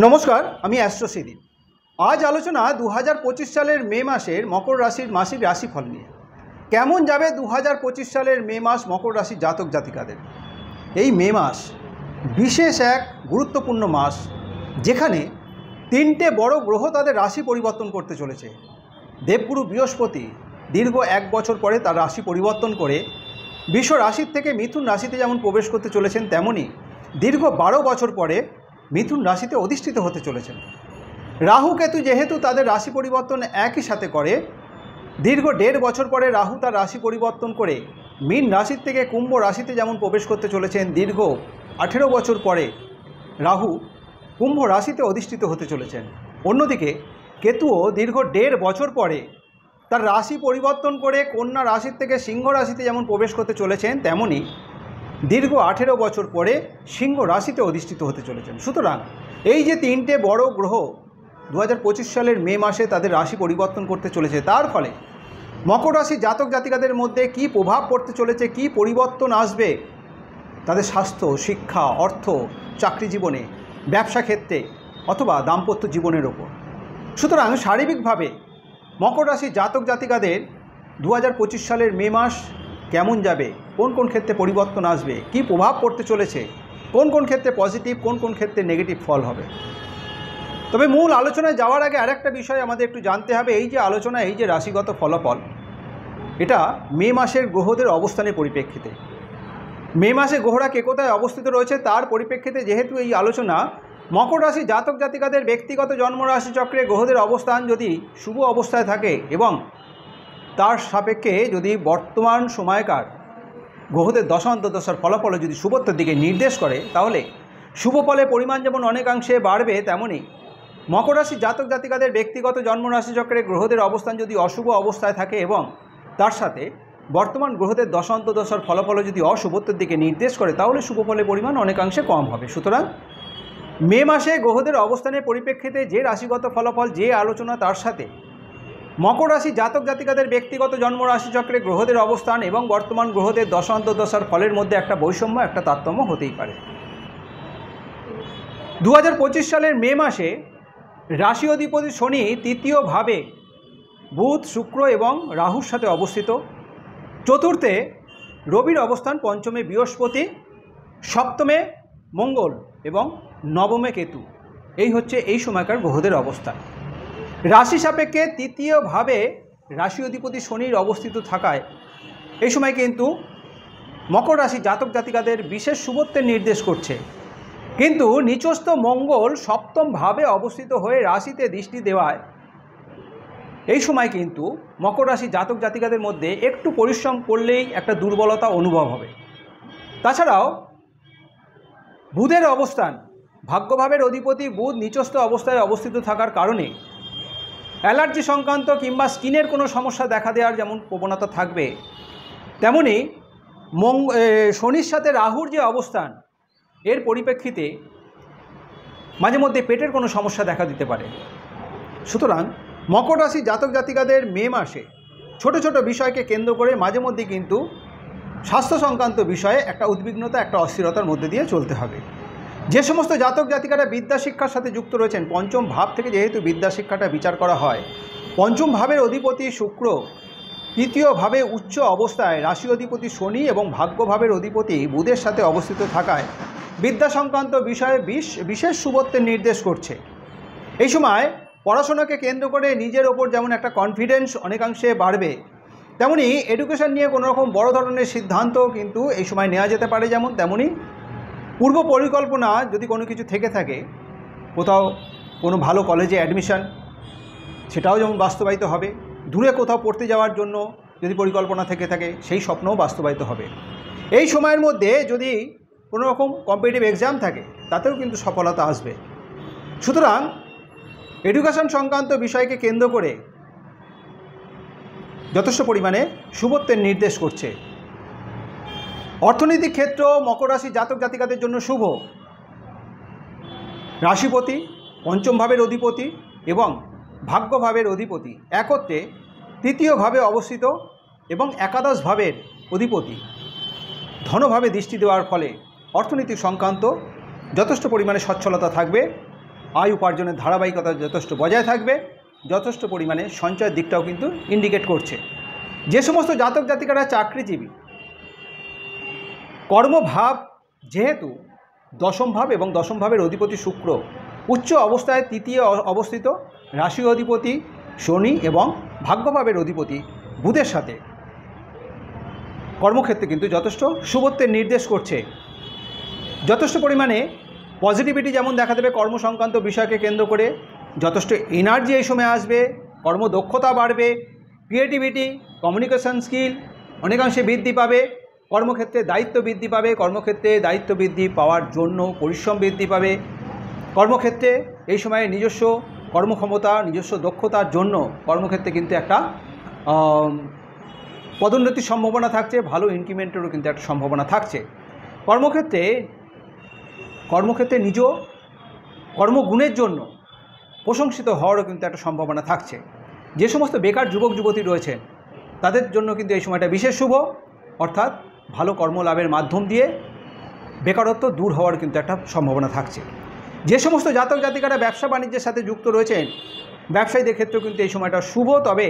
नमस्कार আমি অ্যাস্ট্রো সিদ্দিক। आज आलोचना 2025 সালের মে মাসের মকর রাশির মাসিক রাশিফল নিয়ে। কেমন যাবে 2025 সালের মে মাস মকর রাশির জাতক জাতিকাদের। এই মে মাস বিশেষ এক গুরুত্বপূর্ণ মাস, যেখানে তিনটে বড় গ্রহ তাদের রাশি পরিবর্তন করতে চলেছে। দেবগুরু বৃহস্পতি দীর্ঘ এক বছর পরে তার রাশি পরিবর্তন করে বৃষ রাশির থেকে মিথুন রাশিতে যেমন প্রবেশ করতে চলেছেন, তেমনি দীর্ঘ 12 বছর পরে মিথুন রাশিতে অধিষ্ঠিত হতে চলেছেন। রাহু কেতু যেহেতু তাদের রাশি পরিবর্তন একই সাথে করে, দীর্ঘ 1.5 বছর পরে রাহু তার রাশি পরিবর্তন করে মীন রাশির থেকে কুম্ভ রাশিতে যেমন প্রবেশ করতে চলেছেন, দীর্ঘ 18 বছর পরে রাহু কুম্ভ রাশিতে অধিষ্ঠিত হতে চলেছেন। অন্যদিকে কেতুও দীর্ঘ 1.5 বছর পরে তার রাশি পরিবর্তন করে কন্যা রাশির থেকে সিংহ রাশিতে যেমন প্রবেশ করতে চলেছেন, তেমনি দীর্ঘ 18 বছর পরে সিংহ রাশিতে অধিষ্ঠিত হতে চলেছেন। সুতরাং এই যে তিনটে বড় গ্রহ 2025 সালের মে মাসে তাদের রাশি পরিবর্তন করতে চলেছে, তার ফলে মকর রাশি জাতক জাতিকাদের মধ্যে কী প্রভাব পড়তে চলেছে, কী পরিবর্তন আসবে তাদের স্বাস্থ্য, শিক্ষা, অর্থ, চাকরি জীবনে, ব্যবসা ক্ষেত্রে অথবা দাম্পত্য জীবনের ওপর। সুতরাং শারীরিকভাবে মকর রাশি জাতক জাতিকাদের 2025 সালের মে মাস কেমন যাবে, কোন কোন ক্ষেত্রে পরিবর্তন আসবে, কি প্রভাব পড়তে চলেছে, কোন কোন ক্ষেত্রে পজিটিভ, কোন কোন ক্ষেত্রে নেগেটিভ ফল হবে। তবে মূল আলোচনায় যাওয়ার আগে আরেকটা বিষয় আমাদের একটু জানতে হবে। এই যে আলোচনা, এই যে রাশিগত ফলাফল, এটা মে মাসের গ্রহদের অবস্থানের পরিপ্রেক্ষিতে। মে মাসে গ্রহরা কে কোথায় অবস্থিত রয়েছে তার পরিপ্রেক্ষিতে যেহেতু এই আলোচনা, মকর রাশি জাতক জাতিকাদের ব্যক্তিগত জন্মরাশি চক্রে গ্রহদের অবস্থান যদি শুভ অবস্থায় থাকে এবং তার সাপেক্ষে যদি বর্তমান সময়কার গ্রহদের দশান্তদশার ফলাফল যদি শুভত্বের দিকে নির্দেশ করে, তাহলে শুভ ফলের পরিমাণ যেমন অনেকাংশে বাড়বে, তেমনি মকর রাশি জাতক জাতিকাদের ব্যক্তিগত জন্মরাশি চক্রে গ্রহদের অবস্থান যদি অশুভ অবস্থায় থাকে এবং তার সাথে বর্তমান গ্রহদের দশান্তদশার ফলাফল যদি অশুভত্বের দিকে নির্দেশ করে, তাহলে শুভ ফলের পরিমাণ অনেকাংশে কম হবে। সুতরাং মে মাসে গ্রহদের অবস্থানের পরিপ্রেক্ষিতে যে রাশিগত ফলাফল, যে আলোচনা, তার সাথে মকর রাশি জাতক জাতিকাদের ব্যক্তিগত জন্মরাশি চক্রে গ্রহদের অবস্থান এবং বর্তমান গ্রহদের দশান্তদশার ফলের মধ্যে একটা বৈষম্য, একটা তারতম্য হতেই পারে। 2025 সালের মে মাসে রাশি অধিপতি শনি তৃতীয় ভাবে বুধ, শুক্র এবং রাহুর সাথে অবস্থিত, চতুর্থে রবির অবস্থান, পঞ্চমে বৃহস্পতি, সপ্তমে মঙ্গল এবং নবমে কেতু। এই হচ্ছে এই সময়কার গ্রহদের অবস্থান। রাশি সাপেক্ষে তৃতীয়ভাবে রাশি অধিপতি শনির অবস্থিত থাকায় এই সময় কিন্তু মকর রাশি জাতক জাতিকাদের বিশেষ শুভত্বের নির্দেশ করছে। কিন্তু নিচস্থ মঙ্গল সপ্তমভাবে অবস্থিত হয়ে রাশিতে দৃষ্টি দেওয়ায় এই সময় কিন্তু মকর রাশি জাতক জাতিকাদের মধ্যে একটু পরিশ্রম করলেই একটা দুর্বলতা অনুভব হবে। তাছাড়াও বুধের অবস্থান, ভাগ্যভাবের অধিপতি বুধ নিচস্থ অবস্থায় অবস্থিত থাকার কারণে অ্যালার্জি সংক্রান্ত কিংবা স্কিনের কোনো সমস্যা দেখা দেওয়ার যেমন প্রবণতা থাকবে, তেমনি শনির সাথে রাহুর যে অবস্থান, এর পরিপ্রেক্ষিতে মাঝে মধ্যে পেটের কোনো সমস্যা দেখা দিতে পারে। সুতরাং মকর রাশি জাতক জাতিকাদের মে মাসে ছোট ছোট বিষয়কে কেন্দ্র করে মাঝে মধ্যে কিন্তু স্বাস্থ্য সংক্রান্ত বিষয়ে একটা উদ্বিগ্নতা, একটা অস্থিরতার মধ্যে দিয়ে চলতে হবে। যে সমস্ত জাতক জাতিকারা বিদ্যা শিক্ষার সাথে যুক্ত রয়েছেন, পঞ্চম ভাব থেকে যেহেতু বিদ্যা শিক্ষাটা বিচার করা হয়, পঞ্চম ভাবের অধিপতি শুক্র তৃতীয়ভাবে উচ্চ অবস্থায় রাশি অধিপতি শনি এবং ভাগ্যভাবের অধিপতি বুধের সাথে অবস্থিত থাকায় বিদ্যা সংক্রান্ত বিষয়ে বিশেষ শুভত্বের নির্দেশ করছে। এই সময় পড়াশোনাকে কেন্দ্র করে নিজের ওপর যেমন একটা কনফিডেন্স অনেকাংশে বাড়বে, তেমনি এডুকেশন নিয়ে কোনো রকম বড় ধরনের সিদ্ধান্ত কিন্তু এই সময় নেওয়া যেতে পারে। যেমন তেমনি পূর্ব পরিকল্পনা যদি কোনো কিছু থেকে থাকে, কোথাও কোনো ভালো কলেজে অ্যাডমিশন, সেটাও যেমন বাস্তবায়িত হবে। দূরে কোথাও পড়তে যাওয়ার জন্য যদি পরিকল্পনা থেকে থাকে, সেই স্বপ্নও বাস্তবায়িত হবে। এই সময়ের মধ্যে যদি কোনো রকম কম্পিটিটিভ এক্সাম থাকে, তাতেও কিন্তু সফলতা আসবে। সুতরাং এডুকেশন সংক্রান্ত বিষয়কে কেন্দ্র করে যথেষ্ট পরিমাণে শুভত্বের নির্দেশ করছে। অর্থনৈতিক ক্ষেত্র মকর রাশি জাতক জাতিকাদের জন্য শুভ। রাশিপতি, পঞ্চম ভাবের অধিপতি এবং ভাগ্যভাবের অধিপতি একত্রে তৃতীয়ভাবে অবস্থিত এবং একাদশ ভাবের অধিপতি ধনভাবে দৃষ্টি দেওয়ার ফলে অর্থনৈতিক সংক্রান্ত যথেষ্ট পরিমাণে সচ্ছলতা থাকবে। আয় উপার্জনের ধারাবাহিকতা যথেষ্ট বজায় থাকবে, যথেষ্ট পরিমাণে সঞ্চয়ের দিকটাও কিন্তু ইন্ডিকেট করছে। যে সমস্ত জাতক জাতিকারা চাকরিজীবী, কর্মভাব যেহেতু দশম ভাব এবং দশম ভাবের অধিপতি শুক্র উচ্চ অবস্থায় তৃতীয় অবস্থিত, রাশি অধিপতি শনি এবং ভাগ্যভাবের অধিপতি বুধের সাথে কর্মক্ষেত্রে কিন্তু যথেষ্ট শুভত্বের নির্দেশ করছে। যথেষ্ট পরিমাণে পজিটিভিটি যেমন দেখা দেবে কর্মসংক্রান্ত বিষয়কে কেন্দ্র করে, যথেষ্ট এনার্জি এই সময় আসবে, কর্মদক্ষতা বাড়বে, ক্রিয়েটিভিটি, কমিউনিকেশন স্কিল অনেকাংশে বৃদ্ধি পাবে, কর্মক্ষেত্রে দায়িত্ব বৃদ্ধি পাবে, কর্মক্ষেত্রে দায়িত্ব বৃদ্ধি পাওয়ার জন্য পরিশ্রম বৃদ্ধি পাবে, কর্মক্ষেত্রে এই সময়ে নিজস্ব কর্মক্ষমতা, নিজস্ব দক্ষতার জন্য কর্মক্ষেত্রে কিন্তু একটা পদোন্নতির সম্ভাবনা থাকছে, ভালো ইনক্রিমেন্টেরও কিন্তু একটা সম্ভাবনা থাকছে। কর্মক্ষেত্রে নিজ কর্মগুণের জন্য প্রশংসিত হওয়ারও কিন্তু একটা সম্ভাবনা থাকছে। যে সমস্ত বেকার যুবক যুবতী রয়েছেন তাদের জন্য কিন্তু এই সময়টা বিশেষ শুভ, অর্থাৎ ভালো কর্মলাভের মাধ্যম দিয়ে বেকারত্ব দূর হওয়ার কিন্তু একটা সম্ভাবনা থাকছে। যে সমস্ত জাতক জাতিকারা ব্যবসা বাণিজ্যের সাথে যুক্ত রয়েছেন, ব্যবসায়ীদের ক্ষেত্রেও কিন্তু এই সময়টা শুভ, তবে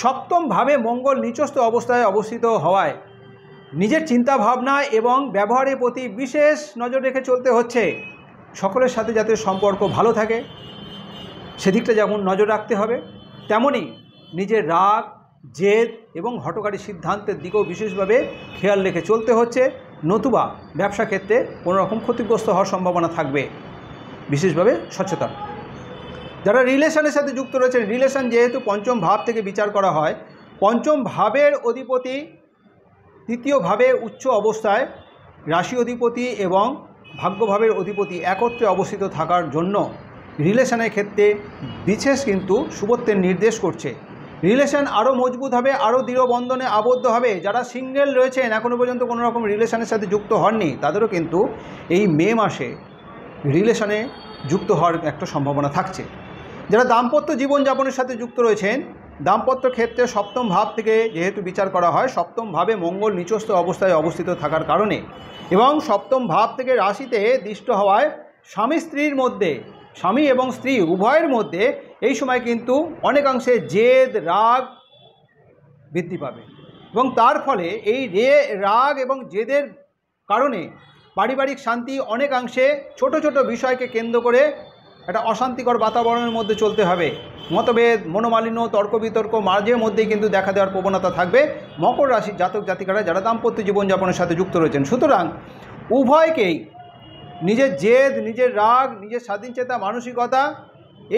সপ্তমভাবে মঙ্গল নিচস্থ অবস্থায় অবস্থিত হওয়ায় নিজের চিন্তাভাবনা এবং ব্যবহারের প্রতি বিশেষ নজর রেখে চলতে হচ্ছে। সকলের সাথে যাতে সম্পর্ক ভালো থাকে সেদিকটা যেমন নজর রাখতে হবে, তেমনি নিজের রাগ, জেদ এবং হঠকারী সিদ্ধান্তের দিকেও বিশেষভাবে খেয়াল রেখে চলতে হচ্ছে, নতুবা ব্যবসা ক্ষেত্রে কোনো রকম ক্ষতিগ্রস্ত হওয়ার সম্ভাবনা থাকবে। বিশেষভাবে সচেতন। যারা রিলেশনের সাথে যুক্ত রয়েছেন, রিলেশন যেহেতু পঞ্চম ভাব থেকে বিচার করা হয়, পঞ্চম ভাবের অধিপতি তৃতীয়ভাবে উচ্চ অবস্থায়, রাশি অধিপতি এবং ভাগ্যভাবের অধিপতি একত্রে অবস্থিত থাকার জন্য রিলেশনের ক্ষেত্রে বিশেষ কিন্তু শুভত্বের নির্দেশ করছে। রিলেশন আরও মজবুত হবে, আরও দৃঢ় বন্ধনে আবদ্ধ হবে। যারা সিঙ্গেল রয়েছেন, এখনও পর্যন্ত কোনো রকম রিলেশনের সাথে যুক্ত হননি, তাদেরও কিন্তু এই মে মাসে রিলেশনে যুক্ত হওয়ার একটা সম্ভাবনা থাকছে। যারা দাম্পত্য জীবনযাপনের সাথে যুক্ত রয়েছেন, দাম্পত্য ক্ষেত্রে সপ্তম ভাব থেকে যেহেতু বিচার করা হয়, সপ্তম ভাবে মঙ্গল নিচস্থ অবস্থায় অবস্থিত থাকার কারণে এবং সপ্তম ভাব থেকে রাশিতে দৃষ্ট হওয়ায় স্বামী স্ত্রীর মধ্যে, স্বামী এবং স্ত্রী উভয়ের মধ্যে এই সময় কিন্তু অনেকাংশে জেদ, রাগ বৃদ্ধি পাবে এবং তার ফলে এই রাগ এবং জেদের কারণে পারিবারিক শান্তি অনেকাংশে ছোট ছোট বিষয়কে কেন্দ্র করে একটা অশান্তিকর বাতাবরণের মধ্যে চলতে হবে। মতভেদ, মনোমালিন্য, তর্ক বিতর্ক মাঝে মধ্যেই কিন্তু দেখা দেওয়ার প্রবণতা থাকবে মকর রাশির জাতক জাতিকারা যারা দাম্পত্য জীবনযাপনের সাথে যুক্ত রয়েছেন। সুতরাং উভয়কেই নিজের জেদ, নিজের রাগ, নিজের স্বাধীনচেতা মানসিকতা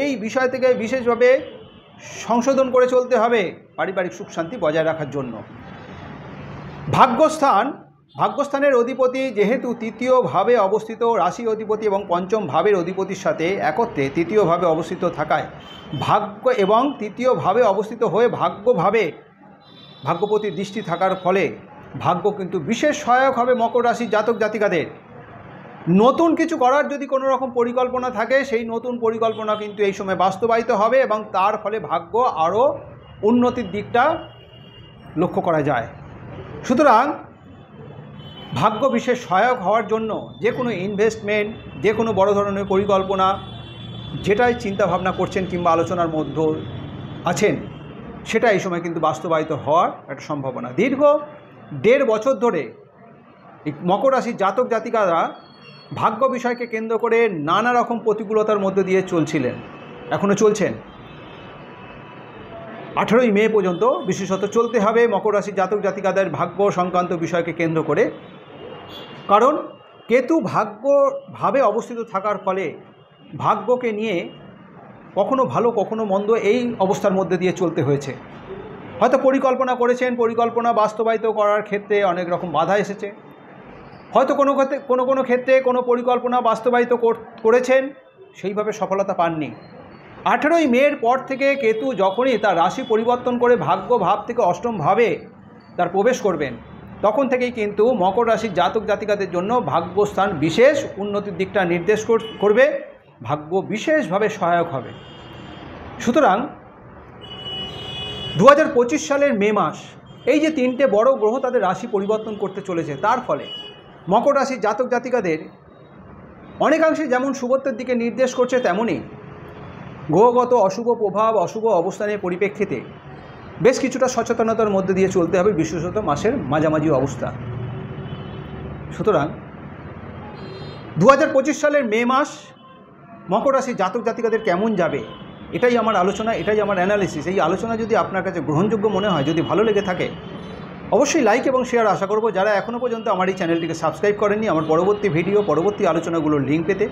এই বিষয় থেকে বিশেষভাবে সংশোধন করে চলতে হবে পারিবারিক সুখ শান্তি বজায় রাখার জন্য। ভাগ্যস্থানের অধিপতি যেহেতু তৃতীয়ভাবে অবস্থিত, রাশি অধিপতি এবং পঞ্চম ভাবের অধিপতির সাথে একত্রে তৃতীয়ভাবে অবস্থিত থাকায় ভাগ্য এবং তৃতীয়ভাবে অবস্থিত হয়ে ভাগ্যপতির দৃষ্টি থাকার ফলে ভাগ্য কিন্তু বিশেষ সহায়ক হবে মকর রাশির জাতক জাতিকাদের। নতুন কিছু করার যদি কোনো রকম পরিকল্পনা থাকে, সেই নতুন পরিকল্পনা কিন্তু এই সময় বাস্তবায়িত হবে এবং তার ফলে ভাগ্য আরও উন্নতির দিকটা লক্ষ্য করা যায়। সুতরাং ভাগ্য বিশেষ সহায়ক হওয়ার জন্য যে কোনো ইনভেস্টমেন্ট, যে কোনো বড় ধরনের পরিকল্পনা যেটাই চিন্তাভাবনা করছেন কিংবা আলোচনার মধ্যে আছেন, সেটা এই সময় কিন্তু বাস্তবায়িত হওয়ার একটা সম্ভাবনা। দীর্ঘ 1.5 বছর ধরে এই মকর রাশির জাতক জাতিকারা ভাগ্য বিষয়কে কেন্দ্র করে নানা রকম প্রতিকূলতার মধ্যে দিয়ে চলছিলেন, এখনও চলছেন। 18ই মে পর্যন্ত বিশেষত চলতে হবে মকর রাশির জাতক জাতিকাদের ভাগ্য সংক্রান্ত বিষয়কে কেন্দ্র করে। কারণ কেতু ভাগ্যভাবে অবস্থিত থাকার ফলে ভাগ্যকে নিয়ে কখনো ভালো কখনো মন্দ এই অবস্থার মধ্যে দিয়ে চলতে হয়েছে। হয়তো পরিকল্পনা করেছেন, পরিকল্পনা বাস্তবায়িত করার ক্ষেত্রে অনেক রকম বাধা এসেছে। হয়তো কোনো ক্ষেত্রে কোনো পরিকল্পনা বাস্তবায়িত করেছেন, সেইভাবে সফলতা পাননি। 18ই মের পর থেকে কেতু যখনই তার রাশি পরিবর্তন করে ভাগ্য ভাব থেকে অষ্টম ভাবে তার প্রবেশ করবেন, তখন থেকেই কিন্তু মকর রাশির জাতক জাতিকাদের জন্য ভাগ্যস্থান বিশেষ উন্নতির দিকটা নির্দেশ করবে, ভাগ্য বিশেষভাবে সহায়ক হবে। সুতরাং 2025 সালের মে মাস, এই যে 3টে বড় গ্রহ তাদের রাশি পরিবর্তন করতে চলেছে, তার ফলে মকর রাশির জাতক জাতিকাদের অনেকাংশে যেমন শুভত্বের দিকে নির্দেশ করছে, তেমনই গ্রহগত অশুভ প্রভাব, অশুভ অবস্থানের পরিপ্রেক্ষিতে বেশ কিছুটা সচেতনতার মধ্যে দিয়ে চলতে হবে, বিশেষত মাসের মাঝামাঝি অবস্থা। সুতরাং 2025 সালের মে মাস মকর রাশির জাতক জাতিকাদের কেমন যাবে, এটাই আমার আলোচনা, এটাই আমার অ্যানালিসিস। এই আলোচনা যদি আপনার কাছে গ্রহণযোগ্য মনে হয়, যদি ভালো লেগে থাকে, অবশ্যই লাইক এবং শেয়ার আশা করব। যারা এখনও পর্যন্ত আমার এই চ্যানেলটিকে সাবস্ক্রাইব করেননি, আমার পরবর্তী ভিডিও, পরবর্তী আলোচনাগুলোর লিঙ্ক পেতে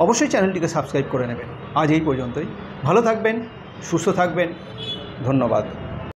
অবশ্যই চ্যানেলটিকে সাবস্ক্রাইব করে নেবেন। আজ এই পর্যন্তই। ভালো থাকবেন, সুস্থ থাকবেন। ধন্যবাদ।